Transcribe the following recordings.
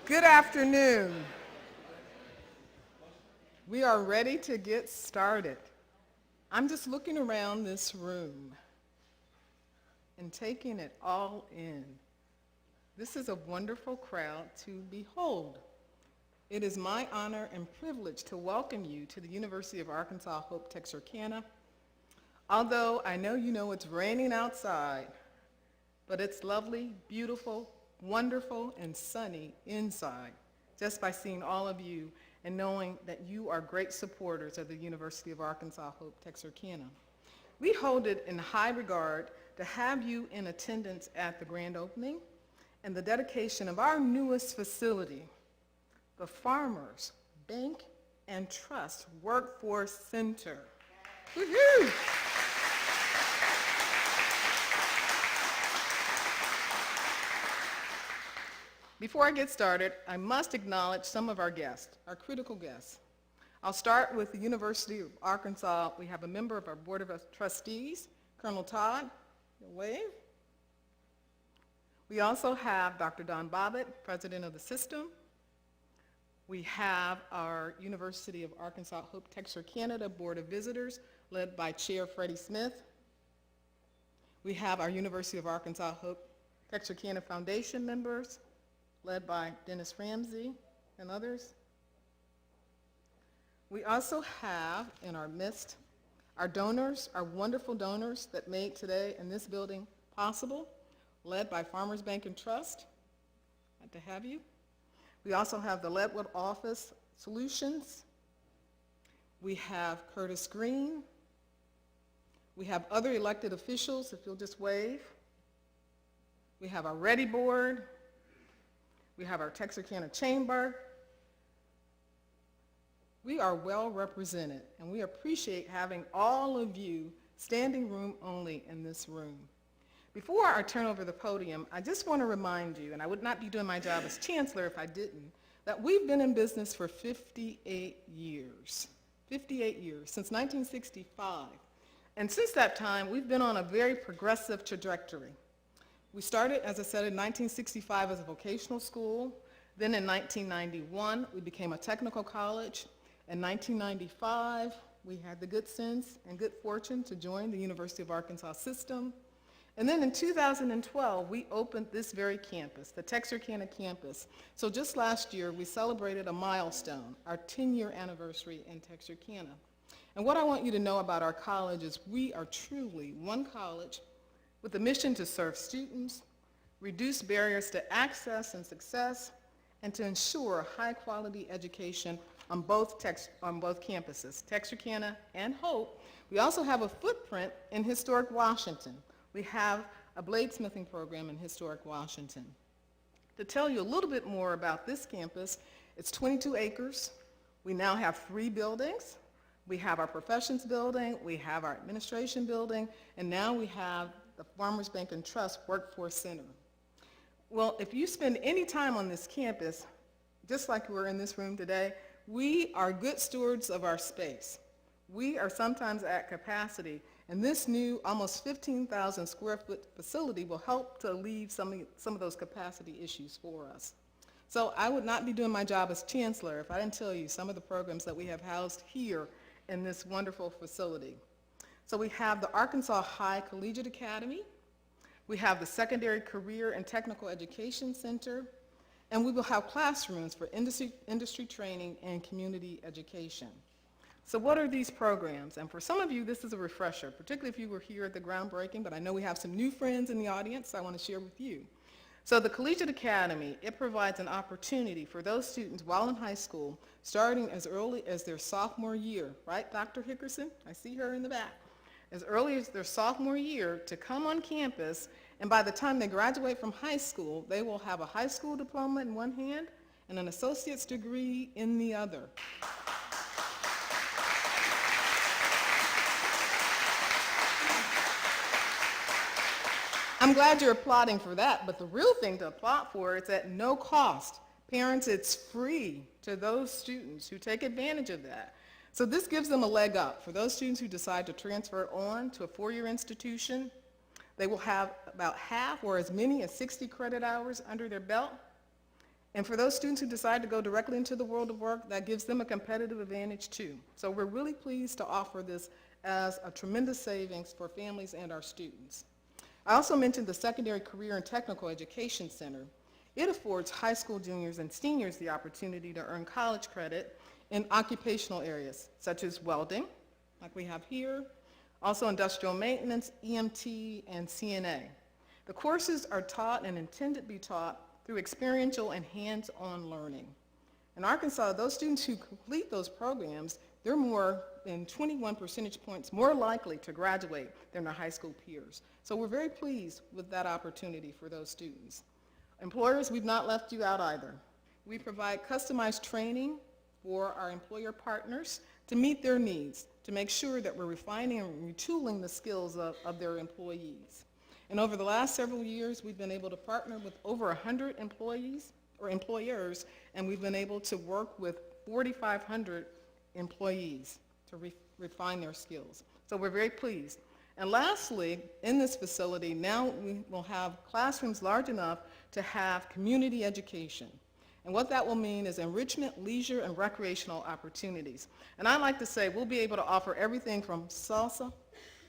Good afternoon. We are ready to get started. I'm just looking around this room and taking it all in. This is a wonderful crowd to behold. It is my honor and privilege to welcome you to the University of Arkansas Hope-Texarkana. Although I know you know it's raining outside, but it's lovely, beautiful, wonderful, and sunny inside, just by seeing all of you and knowing that you are great supporters of the University of Arkansas Hope-Texarkana. We hold it in high regard to have you in attendance at the grand opening and the dedication of our newest facility, the Farmers Bank and Trust Workforce Center. Woo-hoo! Before I get started, I must acknowledge some of our guests, our critical guests. I'll start with the University of Arkansas. We have a member of our Board of Trustees, Colonel Todd, wave. We also have Dr. Don Bobbitt, President of the system. We have our University of Arkansas Hope-Texarkana Board of Visitors, led by Chair Freddie Smith. We have our University of Arkansas Hope-Texarkana Foundation members, led by Dennis Ramsey and others. We also have in our midst our donors, our wonderful donors that made today in this building possible, led by Farmers Bank and Trust. Glad to have you. We also have the Leadwood Office Solutions. We have Curtis Green. We have other elected officials, if you'll just wave. We have our Ready Board. We have our Texarkana Chamber. We are well represented, and we appreciate having all of you standing room only in this room. Before I turn over the podium, I just want to remind you, and I would not be doing my job as chancellor if I didn't, that we've been in business for 58 years. 58 years, since 1965. And since that time, we've been on a very progressive trajectory. We started, as I said, in 1965 as a vocational school. Then in 1991, we became a technical college. In 1995, we had the good sense and good fortune to join the University of Arkansas system. And then in 2012, we opened this very campus, the Texarkana campus. So just last year, we celebrated a milestone, our 10-year anniversary in Texarkana. And what I want you to know about our college is we are truly one college with a mission to serve students, reduce barriers to access and success, and to ensure high-quality education on both campuses, Texarkana and Hope. We also have a footprint in historic Washington. We have a bladesmithing program in historic Washington. To tell you a little bit more about this campus, it's 22 acres. We now have 3 buildings. We have our professions building, we have our administration building, and now we have the Farmers Bank and Trust Workforce Center. Well, if you spend any time on this campus, just like we're in this room today, we are good stewards of our space. We are sometimes at capacity, and this new almost 15,000 square foot facility will help to alleviate some of those capacity issues for us. So I would not be doing my job as chancellor if I didn't tell you some of the programs that we have housed here in this wonderful facility. So we have the Arkansas High Collegiate Academy, we have the Secondary Career and Technical Education Center, and we will have classrooms for industry training and community education. So what are these programs? And for some of you, this is a refresher, particularly if you were here at the groundbreaking, but I know we have some new friends in the audience I want to share with you. So the Collegiate Academy, it provides an opportunity for those students while in high school, starting as early as their sophomore year, right, Dr. Hickerson? I see her in the back. As early as their sophomore year to come on campus, and by the time they graduate from high school, they will have a high school diploma in one hand and an associate's degree in the other. I'm glad you're applauding for that, but the real thing to applaud for is at no cost. Parents, it's free to those students who take advantage of that. So this gives them a leg up. For those students who decide to transfer on to a four-year institution, they will have about half or as many as 60 credit hours under their belt. And for those students who decide to go directly into the world of work, that gives them a competitive advantage too. So we're really pleased to offer this as a tremendous savings for families and our students. I also mentioned the Secondary Career and Technical Education Center. It affords high school juniors and seniors the opportunity to earn college credit in occupational areas such as welding, like we have here, also industrial maintenance, EMT, and CNA. The courses are taught and intended to be taught through experiential and hands-on learning. In Arkansas, those students who complete those programs, they're more than 21 percentage points more likely to graduate than their high school peers. So we're very pleased with that opportunity for those students. Employers, we've not left you out either. We provide customized training for our employer partners to meet their needs, to make sure that we're refining and retooling the skills of their employees. And over the last several years, we've been able to partner with over 100 employees or employers, and we've been able to work with 4,500 employees to refine their skills. So we're very pleased. And lastly, in this facility, now we will have classrooms large enough to have community education. And what that will mean is enrichment, leisure, and recreational opportunities. And I like to say we'll be able to offer everything from salsa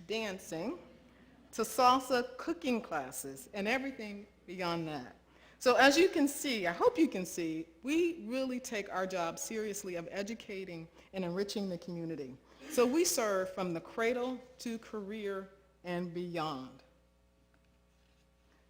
dancing to salsa cooking classes and everything beyond that. So as you can see, I hope you can see, we really take our job seriously of educating and enriching the community. So we serve from the cradle to career and beyond.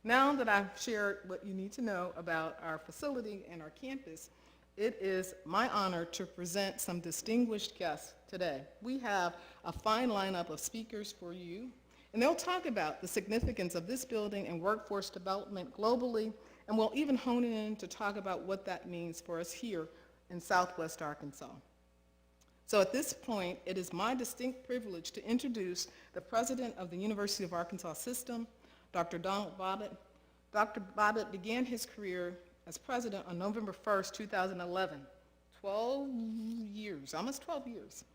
Now that I've shared what you need to know about our facility and our campus, it is my honor to present some distinguished guests today. We have a fine lineup of speakers for you, and they'll talk about the significance of this building and workforce development globally, and we'll even hone in to talk about what that means for us here in Southwest Arkansas. So at this point, it is my distinct privilege to introduce the president of the University of Arkansas System, Dr. Donald Bobbitt. Dr. Bobbitt began his career as president on November 1st, 2011, 12 years, almost 12 years.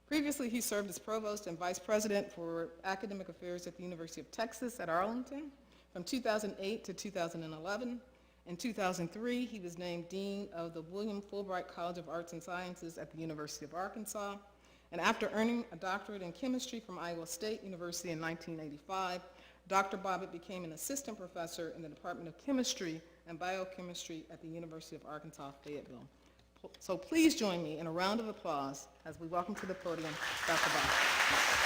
Previously, he served as provost and vice president for academic affairs at the University of Texas at Arlington from 2008 to 2011. In 2003, he was named Dean of the William Fulbright College of Arts and Sciences at the University of Arkansas. And after earning a doctorate in chemistry from Iowa State University in 1985, Dr. Bobbitt became an assistant professor in the Department of Chemistry and Biochemistry at the University of Arkansas, Fayetteville. So please join me in a round of applause as we welcome to the podium Dr. Bobbitt.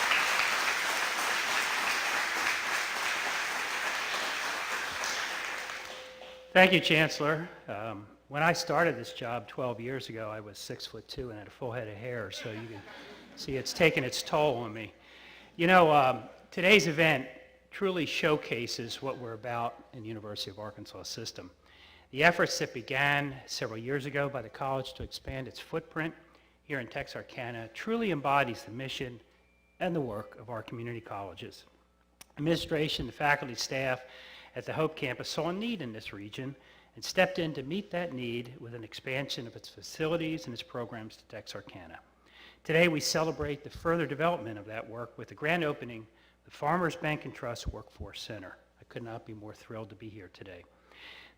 Thank you, Chancellor. When I started this job 12 years ago, I was 6'2" and had a full head of hair, so you can see it's taken its toll on me. You know, today's event truly showcases what we're about in the University of Arkansas System. The efforts that began several years ago by the college to expand its footprint here in Texarkana truly embodies the mission and the work of our community colleges. Administration, the faculty, staff at the Hope campus saw a need in this region and stepped in to meet that need with an expansion of its facilities and its programs to Texarkana. Today we celebrate the further development of that work with the grand opening of the Farmers Bank and Trust Workforce Center. I could not be more thrilled to be here today.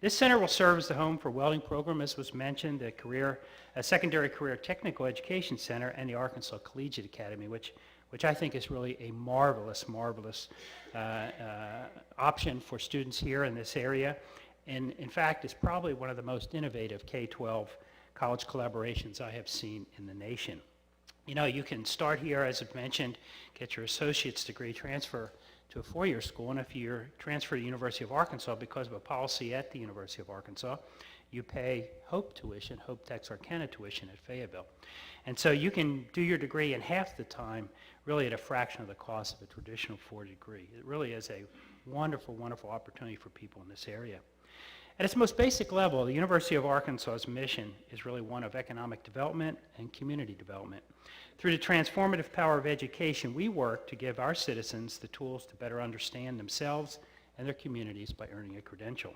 This center will serve as the home for welding program, as was mentioned, a secondary career technical education center, and the Arkansas Collegiate Academy, which I think is really a marvelous option for students here in this area. And in fact, it's probably one of the most innovative K-12 college collaborations I have seen in the nation. You know, you can start here, as I've mentioned, get your associate's degree, transfer to a four-year school, and if you're transferred to the University of Arkansas because of a policy at the University of Arkansas, you pay Hope tuition, Hope-Texarkana tuition at Fayetteville. And so you can do your degree in half the time, really at a fraction of the cost of a traditional four-year degree. It really is a wonderful, wonderful opportunity for people in this area. At its most basic level, the University of Arkansas's mission is really one of economic development and community development. Through the transformative power of education, we work to give our citizens the tools to better understand themselves and their communities by earning a credential.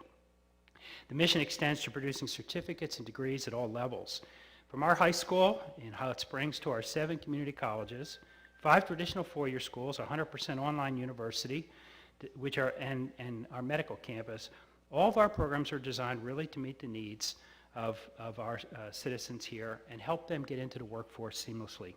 The mission extends to producing certificates and degrees at all levels. From our high school in Hot Springs to our 7 community colleges, 5 traditional four-year schools, 100% online university, and our medical campus, all of our programs are designed really to meet the needs of our citizens here and help them get into the workforce seamlessly.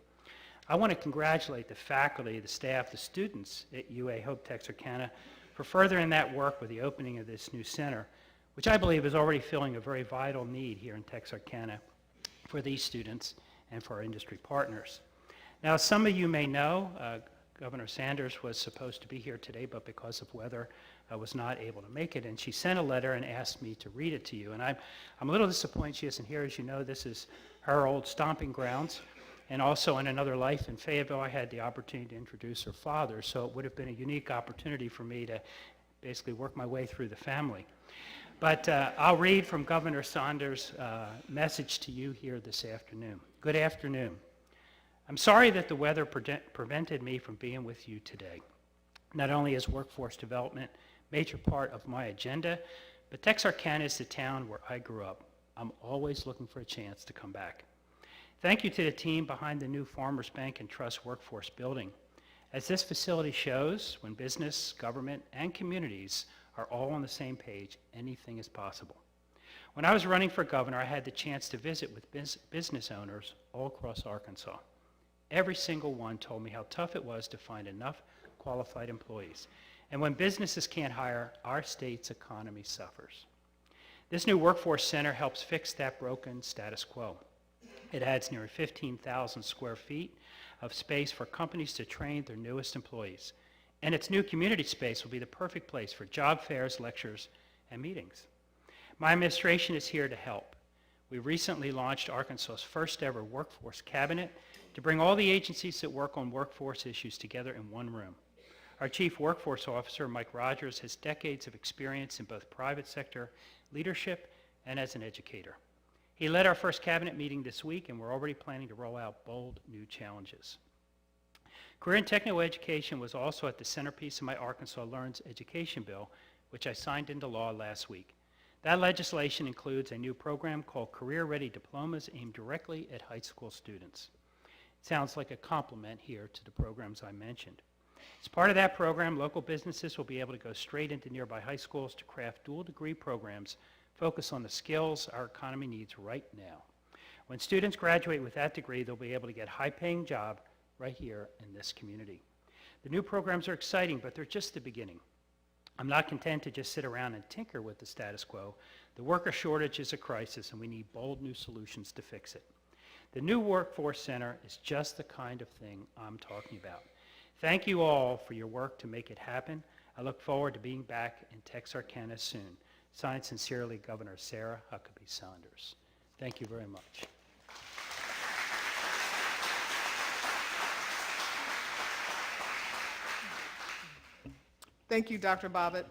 I want to congratulate the faculty, the staff, the students at UA Hope-Texarkana for furthering that work with the opening of this new center, which I believe is already filling a very vital need here in Texarkana for these students and for our industry partners. Now, some of you may know, Governor Sanders was supposed to be here today, but because of weather, was not able to make it, and she sent a letter and asked me to read it to you. And I'm a little disappointed she isn't here. As you know, this is her old stomping grounds, and also in another life in Fayetteville, I had the opportunity to introduce her father, so it would have been a unique opportunity for me to basically work my way through the family. But I'll read from Governor Sanders' message to you here this afternoon. Good afternoon. I'm sorry that the weather prevented me from being with you today. Not only is workforce development a major part of my agenda, but Texarkana is the town where I grew up. I'm always looking for a chance to come back. Thank you to the team behind the new Farmers Bank and Trust Workforce Building. As this facility shows, when business, government, and communities are all on the same page, anything is possible. When I was running for governor, I had the chance to visit with business owners all across Arkansas. Every single one told me how tough it was to find enough qualified employees. And when businesses can't hire, our state's economy suffers. This new workforce center helps fix that broken status quo. It adds nearly 15,000 square feet of space for companies to train their newest employees. And its new community space will be the perfect place for job fairs, lectures, and meetings. My administration is here to help. We recently launched Arkansas's first ever workforce cabinet to bring all the agencies that work on workforce issues together in one room. Our Chief Workforce Officer, Mike Rogers, has decades of experience in both private sector leadership and as an educator. He led our first cabinet meeting this week, and we're already planning to roll out bold new challenges. Career and technical education was also at the centerpiece of my Arkansas Learns education bill, which I signed into law last week. That legislation includes a new program called Career Ready Diplomas aimed directly at high school students. It sounds like a compliment here to the programs I mentioned. As part of that program, local businesses will be able to go straight into nearby high schools to craft dual degree programs focused on the skills our economy needs right now. When students graduate with that degree, they'll be able to get a high-paying job right here in this community. The new programs are exciting, but they're just the beginning. I'm not content to just sit around and tinker with the status quo. The worker shortage is a crisis, and we need bold new solutions to fix it. The new Workforce Center is just the kind of thing I'm talking about. Thank you all for your work to make it happen. I look forward to being back in Texarkana soon. Signed sincerely, Governor Sarah Huckabee Sanders. Thank you very much. Thank you, Dr. Bobbitt.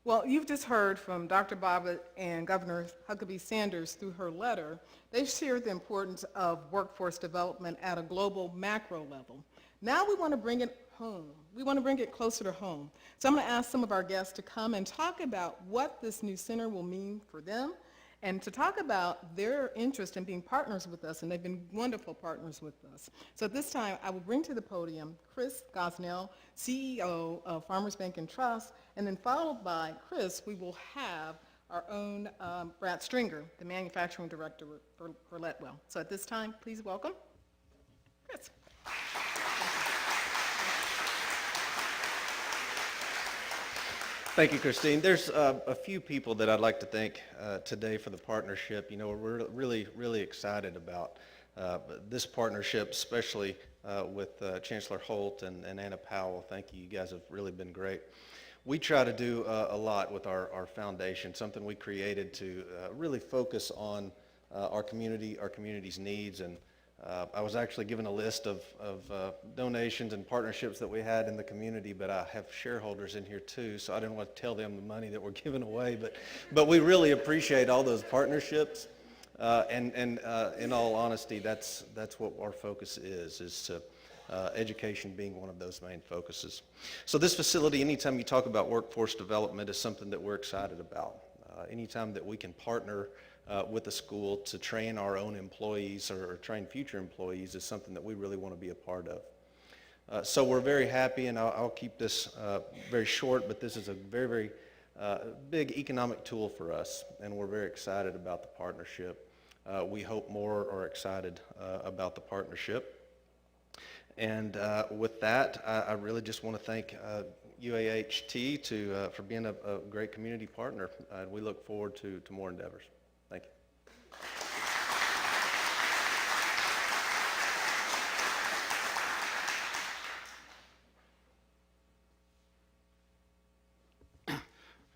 Well, you've just heard from Dr. Bobbitt and Governor Huckabee Sanders through her letter. They shared the importance of workforce development at a global macro level. Now we want to bring it home. We want to bring it closer to home. So I'm going to ask some of our guests to come and talk about what this new center will mean for them and to talk about their interest in being partners with us, and they've been wonderful partners with us. So at this time, I will bring to the podium Chris Gosnell, CEO of Farmers Bank and Trust, and then followed by Chris, we will have our own Brad Stringer, the manufacturing director for Letwell. So at this time, please welcome Chris. Thank you, Christine. There's a few people that I'd like to thank today for the partnership. You know, we're really excited about this partnership, especially with Chancellor Holt and Anna Powell. Thank you. You guys have really been great. We try to do a lot with our foundation, something we created to really focus on our community's needs. And I was actually given a list of donations and partnerships that we had in the community, but I have shareholders in here too, so I didn't want to tell them the money that we're giving away, but we really appreciate all those partnerships. And in all honesty, that's what our focus is to education being one of those main focuses. So this facility, anytime you talk about workforce development, is something that we're excited about. Anytime that we can partner with a school to train our own employees or train future employees is something that we really want to be a part of. So we're very happy, and I'll keep this very short, but this is a very big economic tool for us, and we're very excited about the partnership. We hope more are excited about the partnership. And with that, I really just want to thank UAHT for being a great community partner. We look forward to more endeavors. Thank you.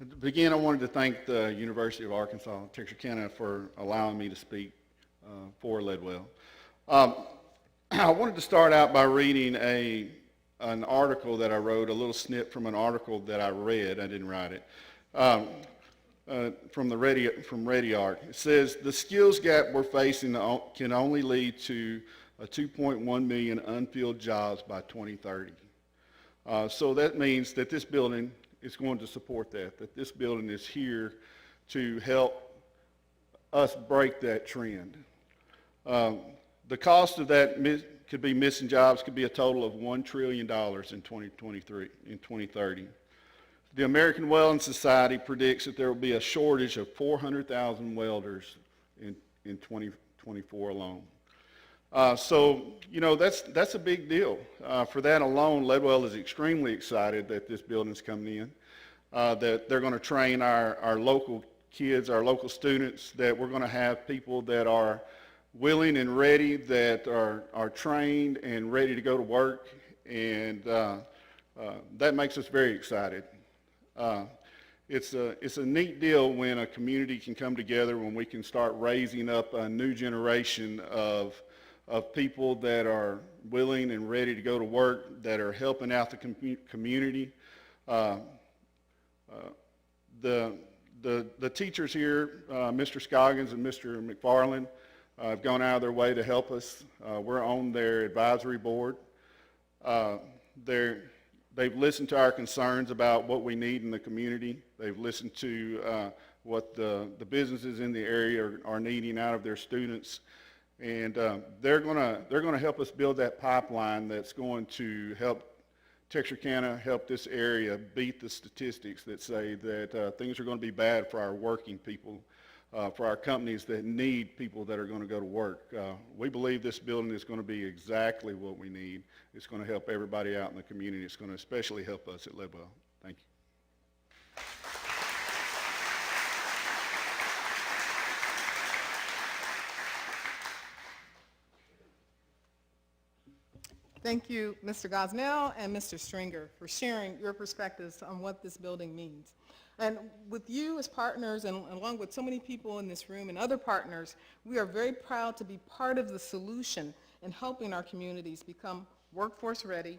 To begin, I wanted to thank the University of Arkansas, Texarkana, for allowing me to speak for Ledwell. I wanted to start out by reading an article that I wrote, a little snip from an article that I read. I didn't write it. From Radiart. It says, the skills gap we're facing can only lead to 2.1 million unfilled jobs by 2030. So that means that this building is going to support that this building is here to help us break that trend. The cost of that could be missing jobs could be a total of $1 trillion in 2030. The American Welding Society predicts that there will be a shortage of 400,000 welders in 2024 alone. So, you know, that's a big deal. For that alone, Ledwell is extremely excited that this building's coming in, that they're going to train our local kids, our local students, that we're going to have people that are willing and ready, that are trained and ready to go to work, and that makes us very excited. It's a neat deal when a community can come together, when we can start raising up a new generation of people that are willing and ready to go to work, that are helping out the community. The teachers here, Mr. Scoggins and Mr. McFarland, have gone out of their way to help us. We're on their advisory board. They've listened to our concerns about what we need in the community. They've listened to what the businesses in the area are needing out of their students. And they're gonna help us build that pipeline that's going to help Texarkana, help this area beat the statistics that say that things are going to be bad for our working people, for our companies that need people that are going to go to work. We believe this building is going to be exactly what we need. It's going to help everybody out in the community. It's going to especially help us at Ledwell. Thank you. Thank you, Mr. Gosnell and Mr. Stringer, for sharing your perspectives on what this building means. And with you as partners, and along with so many people in this room and other partners, we are very proud to be part of the solution in helping our communities become workforce ready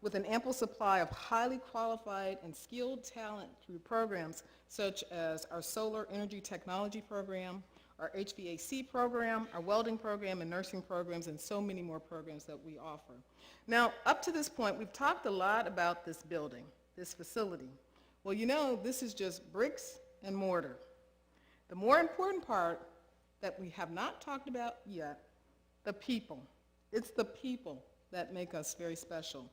with an ample supply of highly qualified and skilled talent through programs such as our Solar Energy Technology Program, our HVAC program, our welding program, and nursing programs, and so many more programs that we offer. Now, up to this point, we've talked a lot about this building, this facility. Well, you know, this is just bricks and mortar. The more important part that we have not talked about yet, the people. It's the people that make us very special.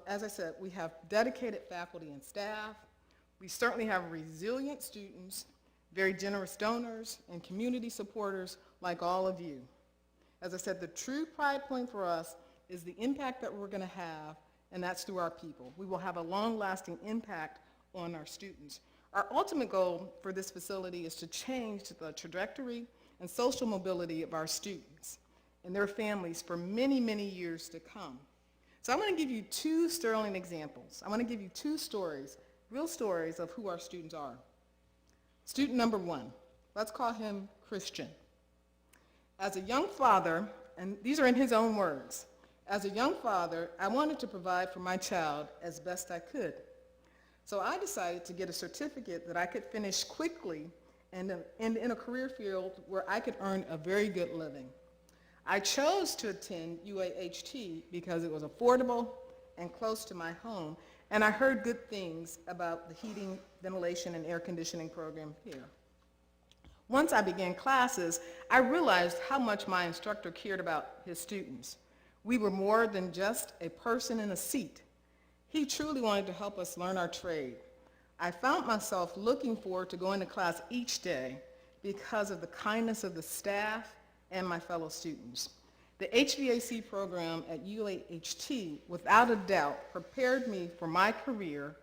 As I said, we have dedicated faculty and staff. We certainly have resilient students, very generous donors, and community supporters like all of you. As I said, the true pride point for us is the impact that we're going to have, and that's through our people. We will have a long-lasting impact on our students. Our ultimate goal for this facility is to change the trajectory and social mobility of our students and their families for many, many years to come. So I'm going to give you two sterling examples. I'm going to give you two stories, real stories of who our students are. Student number one, let's call him Christian. As a young father, and these are in his own words, as a young father, I wanted to provide for my child as best I could. So I decided to get a certificate that I could finish quickly and in a career field where I could earn a very good living. I chose to attend UAHT because it was affordable and close to my home, and I heard good things about the heating, ventilation, and air conditioning program here. Once I began classes, I realized how much my instructor cared about his students. We were more than just a person in a seat. He truly wanted to help us learn our trade, I found myself looking forward to going to class each day because of the kindness of the staff and my fellow students. The HVAC program at UAHT, without a doubt, prepared me for my career.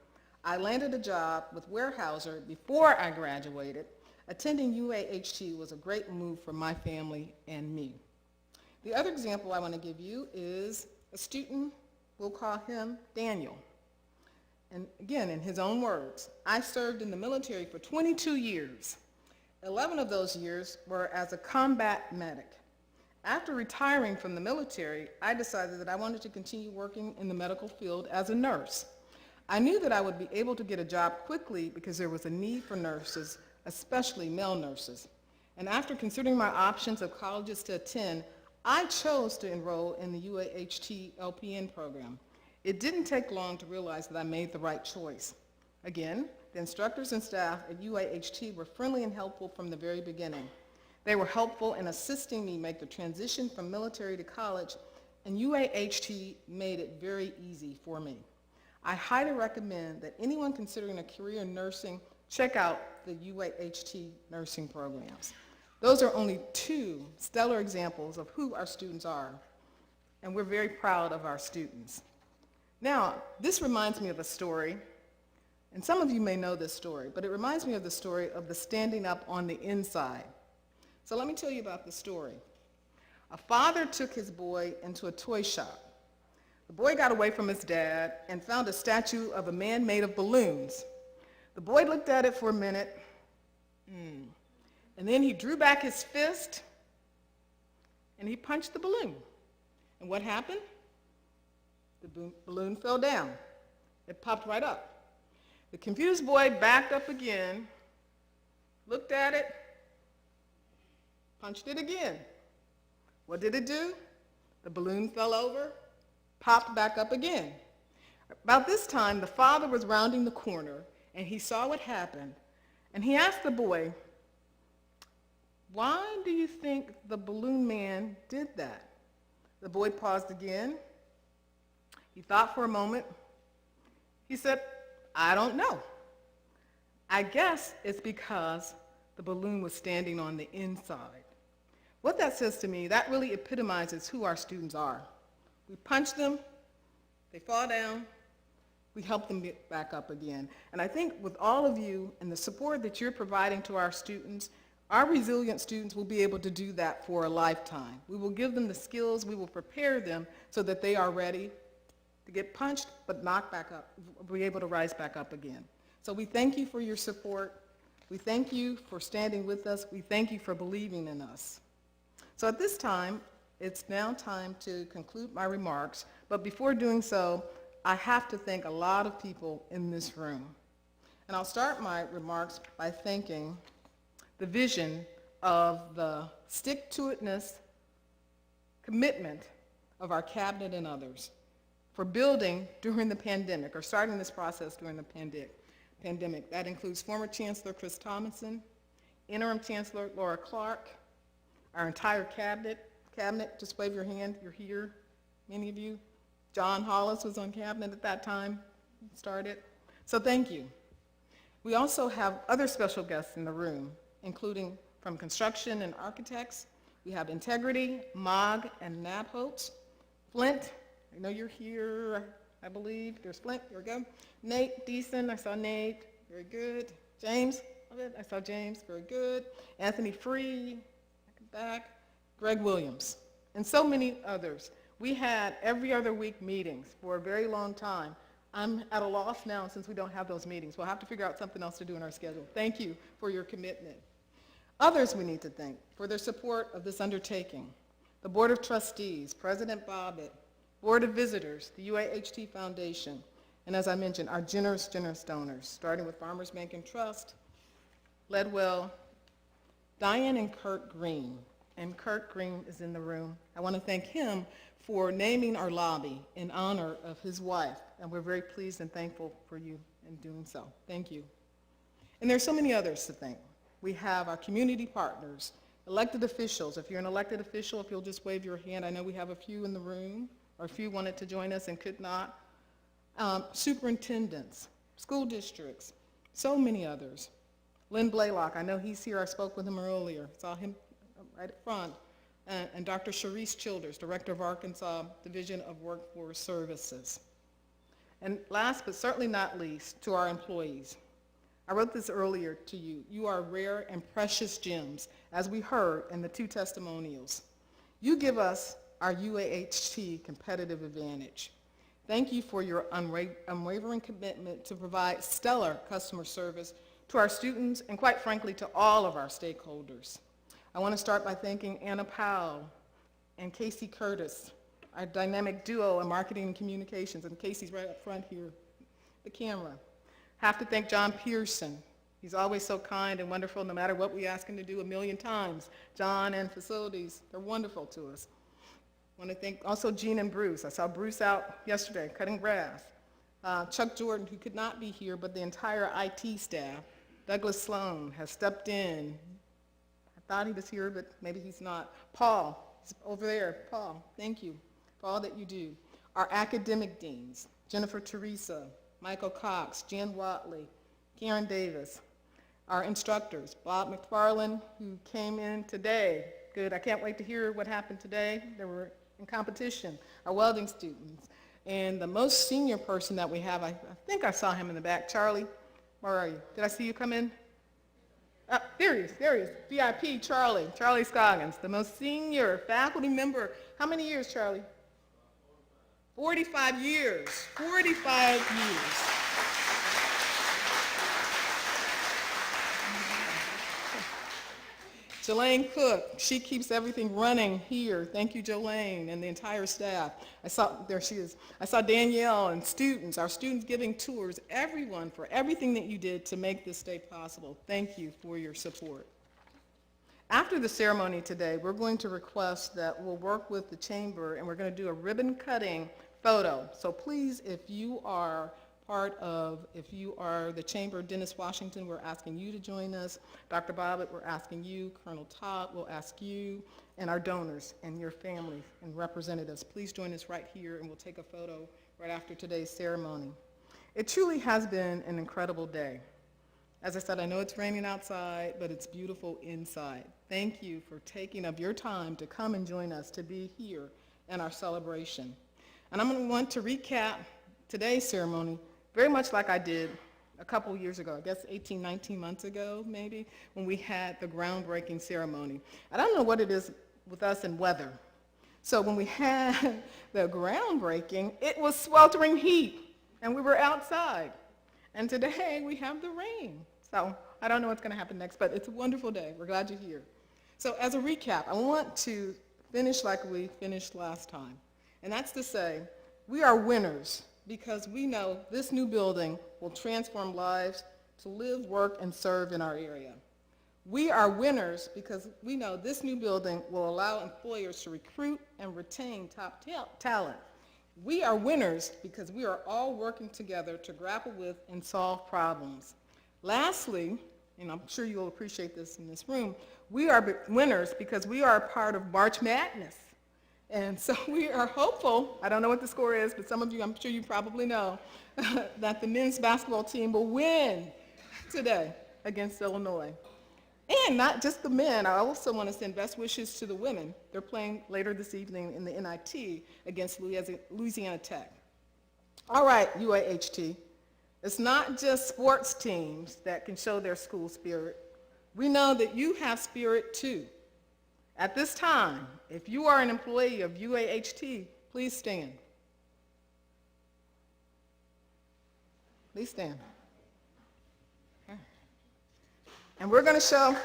I landed a job with Weyerhaeuser before I graduated. Attending UAHT was a great move for my family and me. The other example I want to give you is a student, we'll call him Daniel. And again, in his own words, I served in the military for 22 years. 11 of those years were as a combat medic. After retiring from the military, I decided that I wanted to continue working in the medical field as a nurse. I knew that I would be able to get a job quickly because there was a need for nurses, especially male nurses. And after considering my options of colleges to attend, I chose to enroll in the UAHT LPN program. It didn't take long to realize that I made the right choice. Again, the instructors and staff at UAHT were friendly and helpful from the very beginning. They were helpful in assisting me make the transition from military to college, and UAHT made it very easy for me. I highly recommend that anyone considering a career in nursing check out the UAHT nursing programs. Those are only two stellar examples of who our students are, and we're very proud of our students. Now, this reminds me of a story, and some of you may know this story, but it reminds me of the story of the standing up on the inside. So let me tell you about the story. A father took his boy into a toy shop. The boy got away from his dad and found a statue of a man made of balloons. The boy looked at it for a minute, and then he drew back his fist, and he punched the balloon. And what happened? The balloon fell down. It popped right up. The confused boy backed up again, looked at it, punched it again. What did it do? The balloon fell over, popped back up again. About this time, the father was rounding the corner, and he saw what happened, and he asked the boy, "Why do you think the balloon man did that?" The boy paused again. He thought for a moment. He said, "I don't know. I guess it's because the balloon was standing on the inside." What that says to me, that really epitomizes who our students are. We punch them, they fall down, we help them get back up again. And I think with all of you and the support that you're providing to our students, our resilient students will be able to do that for a lifetime. We will give them the skills, we will prepare them so that they are ready to get punched but knocked back up, be able to rise back up again. So we thank you for your support. We thank you for standing with us. We thank you for believing in us. So at this time, it's now time to conclude my remarks, but before doing so, I have to thank a lot of people in this room. And I'll start my remarks by thanking the vision of the stick-to-itness commitment of our cabinet and others for building during the pandemic, or starting this process during the pandemic. That includes former Chancellor Chris Tomlinson, Interim Chancellor Laura Clark, our entire cabinet, just wave your hand, you're here, many of you. John Hollis was on cabinet at that time, started. So thank you. We also have other special guests in the room, including from construction and architects. We have Integrity, MOG, and NABHOTS. Flint, I know you're here, I believe. There's Flint, there we go. Nate Deason, I saw Nate, very good. James, I saw James, very good. Anthony Free, back. Greg Williams, and so many others. We had every other week meetings for a very long time. I'm at a loss now since we don't have those meetings. We'll have to figure out something else to do in our schedule. Thank you for your commitment. Others we need to thank for their support of this undertaking. The Board of Trustees, President Bobbitt, Board of Visitors, the UAHT Foundation, and as I mentioned, our generous donors, starting with Farmers Bank and Trust, Ledwell, Diane and Kurt Green, and Kurt Green is in the room. I want to thank him for naming our lobby in honor of his wife, and we're very pleased and thankful for you in doing so. Thank you. And there's so many others to thank. We have our community partners, elected officials. If you're an elected official, if you'll just wave your hand. I know we have a few in the room, or a few wanted to join us and could not. Superintendents, school districts, So many others. Lynn Blaylock, I know he's here, I spoke with him earlier, saw him right up front. And Dr. Sharice Childers, Director of Arkansas Division of Workforce Services. And last but certainly not least, to our employees. I wrote this earlier to you. You are rare and precious gems, as we heard in the two testimonials. You give us our UAHT competitive advantage. Thank you for your unwavering commitment to provide stellar customer service to our students and, quite frankly, to all of our stakeholders. I want to start by thanking Anna Powell and Casey Curtis, our dynamic duo in marketing and communications, and Casey's right up front here, the camera. Have to thank John Pearson. He's always so kind and wonderful, no matter what we ask him to do a million times. John and facilities, they're wonderful to us. I want to thank also Gene and Bruce. I saw Bruce out yesterday cutting grass. Chuck Jordan, who could not be here, but the entire IT staff. Douglas Sloan has stepped in. I thought he was here, but maybe he's not. Paul, he's over there. Paul, thank you for all that you do. Our academic deans, Jennifer Teresa, Michael Cox, Jen Watley, Karen Davis. Our instructors, Bob McFarland, who came in today. Good, I can't wait to hear what happened today. They were in competition. Our welding students. And the most senior person that we have, I think I saw him in the back. Charlie, where are you? Did I see you come in? There he is, VIP Charlie Scoggins, the most senior faculty member. How many years, Charlie? 45 years, 45 years. Jolaine Cook, she keeps everything running here. Thank you, Jolaine, and the entire staff. There she is. I saw Danielle and students, our students giving tours, everyone for everything that you did to make this day possible. Thank you for your support. After the ceremony today, we're going to request that we'll work with the chamber and we're going to do a ribbon cutting photo. So please, if you are the chamber, Dennis Washington, we're asking you to join us. Dr. Bobbitt, we're asking you. Colonel Todd, we'll ask you. And our donors and your families and representatives, please join us right here and we'll take a photo right after today's ceremony. It truly has been an incredible day. As I said, I know it's raining outside, but it's beautiful inside. Thank you for taking up your time to come and join us to be here in our celebration. And I'm going to want to recap today's ceremony very much like I did a couple years ago, I guess 18, 19 months ago maybe, when we had the groundbreaking ceremony. I don't know what it is with us and weather. So when we had the groundbreaking, it was sweltering heat, and we were outside. And today we have the rain. So I don't know what's going to happen next, but it's a wonderful day. We're glad you're here. So as a recap, I want to finish like we finished last time. And that's to say, we are winners because we know this new building will transform lives to live, work, and serve in our area. We are winners because we know this new building will allow employers to recruit and retain top talent. We are winners because we are all working together to grapple with and solve problems. Lastly, and I'm sure you'll appreciate this in this room, we are winners because we are a part of March Madness. And so we are hopeful, I don't know what the score is, but some of you, I'm sure you probably know, that the men's basketball team will win today against Illinois. And not just the men, I also want to send best wishes to the women. They're playing later this evening in the NIT against Louisiana Tech. All right, UAHT, it's not just sports teams that can show their school spirit. We know that you have spirit too. At this time, if you are an employee of UAHT, please stand. Please stand. Okay. And we're going to show,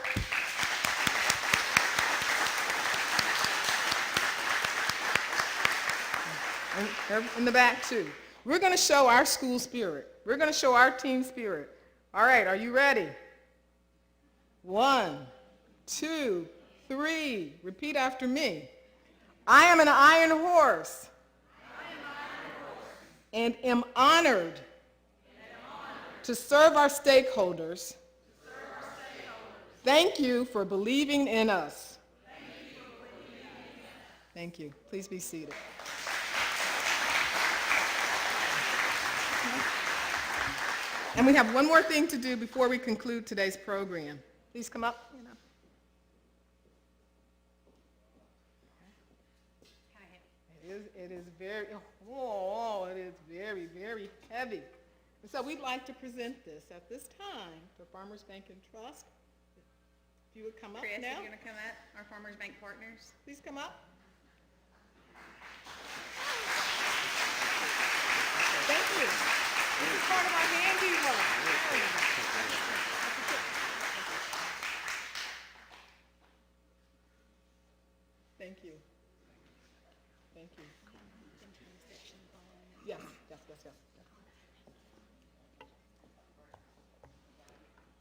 in the back too, we're going to show our school spirit. We're going to show our team spirit. All right, are you ready? 1, 2, 3. Repeat after me. I am an iron horse. And am honored to serve our stakeholders. Thank you for believing in us. Thank you. Please be seated. And we have one more thing to do before we conclude today's program. Please come up. It is very, oh, it is very, very heavy. And so we'd like to present this at this time to Farmers Bank and Trust. If you would come up Chris, now. are you going to come up? Our Farmers Bank partners. Please come up. Thank you. This is part of our handiwork. Thank you. Thank you. Yes, yes, yes, yes.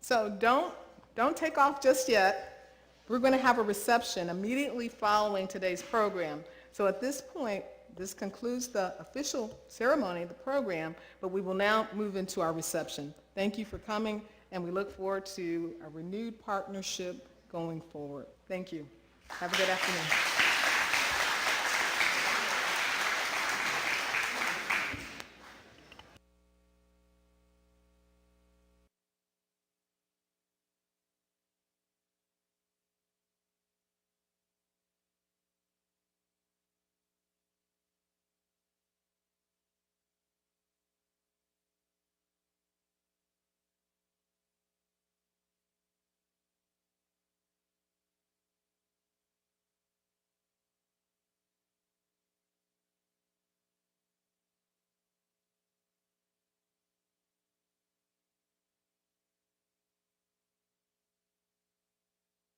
So don't take off just yet. We're going to have a reception immediately following today's program. So at this point, this concludes the official ceremony, the program, but we will now move into our reception. Thank you for coming, and we look forward to a renewed partnership going forward. Thank you. Have a good afternoon.